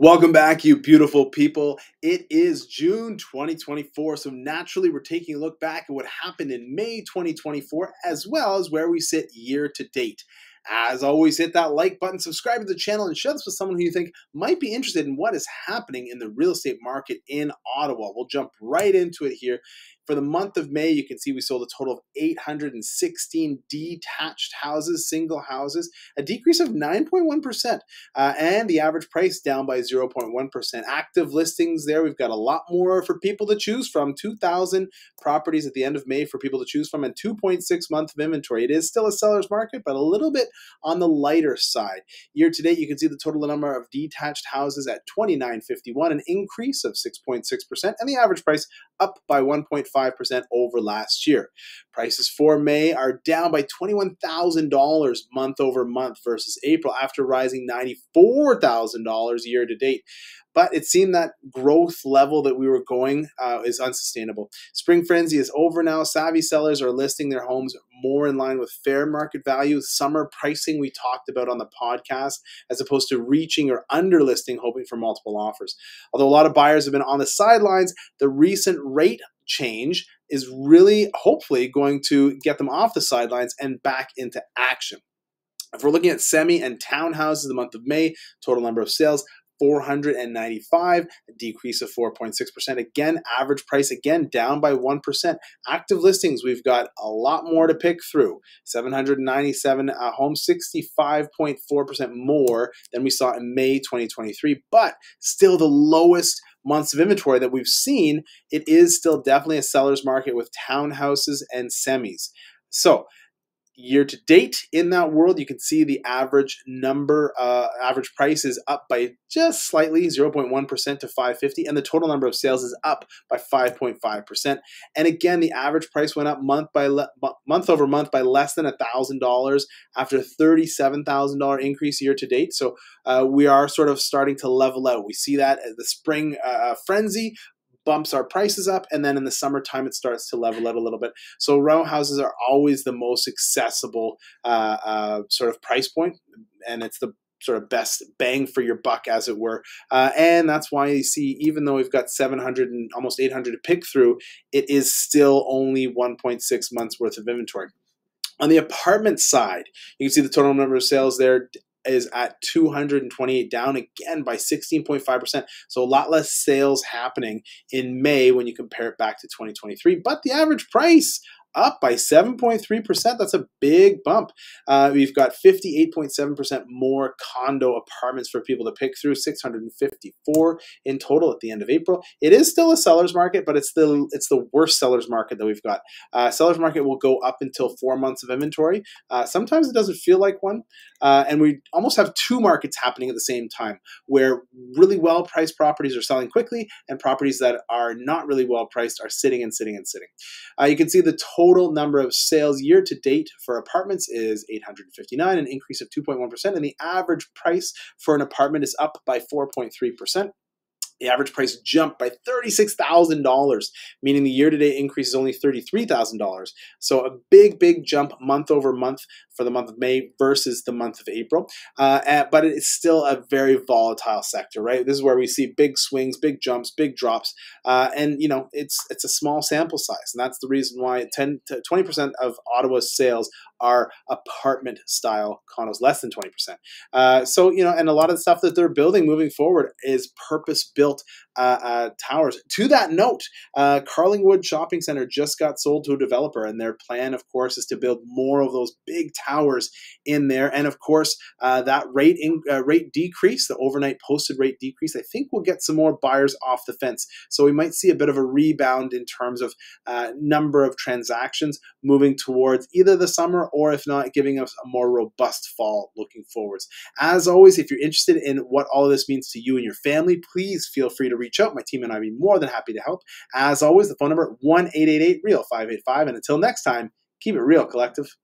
Welcome back, you beautiful people. It is June 2024, so naturally we're taking a look back at what happened in May 2024, as well as where we sit year to date. As always, hit that like button, subscribe to the channel, and share this with someone who you think might be interested in what is happening in the real estate market in Ottawa. We'll jump right into it here. For the month of May, you can see we sold a total of 816 detached houses, single houses, a decrease of 9.1%, and the average price down by 0.1%. Active listings there, we've got a lot more for people to choose from, 2,000 properties at the end of May for people to choose from, and 2.6 months of inventory. It is still a seller's market, but a little bit on the lighter side. Year to date, you can see the total number of detached houses at 2,951, an increase of 6.6%, and the average price up by 1.5% over last year. Prices for May are down by $21,000 month over month versus April, after rising $94,000 year to date. But it seemed that growth level that we were going is unsustainable. Spring frenzy is over now. Savvy sellers are listing their homes more in line with fair market value, summer pricing we talked about on the podcast, as opposed to reaching or underlisting, hoping for multiple offers. Although a lot of buyers have been on the sidelines, the recent rate change is really hopefully going to get them off the sidelines and back into action. If we're looking at semi and townhouses, the month of May, total number of sales, 495, a decrease of 4.6%. Again, average price, again, down by 1%. Active listings, we've got a lot more to pick through. 797 homes, 65.4% more than we saw in May 2023, but still the lowest months of inventory that we've seen. It is still definitely a seller's market with townhouses and semis. So, year to date in that world, you can see the average average price is up by just slightly, 0.1% to 550, and the total number of sales is up by 5.5%. And again, the average price went up month over month by less than $1,000 after a $37,000 increase year to date. So we are sort of starting to level out. We see that as the spring frenzy bumps our prices up, and then in the summertime it starts to level out a little bit. So row houses are always the most accessible sort of price point, and it's the sort of best bang for your buck, as it were. And that's why you see, even though we've got 700 and almost 800 to pick through, it is still only 1.6 months worth of inventory. On the apartment side, you can see the total number of sales there is at 228, down again by 16.5%. So a lot less sales happening in May when you compare it back to 2023. But the average price up by 7.3%. That's a big bump. We've got 58.7% more condo apartments for people to pick through, 654 in total at the end of April. It is still a seller's market, but it's the worst seller's market that we've got. Seller's market will go up until 4 months of inventory. Sometimes it doesn't feel like one. And we almost have two markets happening at the same time, where really well-priced properties are selling quickly and properties that are not really well-priced are sitting and sitting and sitting. You can see the total number of sales year to date for apartments is 859, an increase of 2.1%, and the average price for an apartment is up by 4.3%. The average price jumped by $36,000, meaning the year-to-date increase is only $33,000. So a big, big jump month over month for the month of May versus the month of April. But it's still a very volatile sector, right? This is where we see big swings, big jumps, big drops. And, you know, it's a small sample size. And that's the reason why 10 to 20% of Ottawa's sales are apartment-style condos, less than 20%. So, you know, and a lot of the stuff that they're building moving forward is purpose-built towers. To that note, Carlingwood Shopping Center just got sold to a developer, and their plan, of course, is to build more of those big towers in there. And of course, that rate decrease, the overnight posted rate decrease, I think will get some more buyers off the fence. So we might see a bit of a rebound in terms of number of transactions moving towards either the summer, or if not, giving us a more robust fall looking forwards. As always, if you're interested in what all of this means to you and your family, please feel free to reach out. My team and I would be more than happy to help. As always, the phone number 1-888-REAL585. And until next time, keep it real, collective.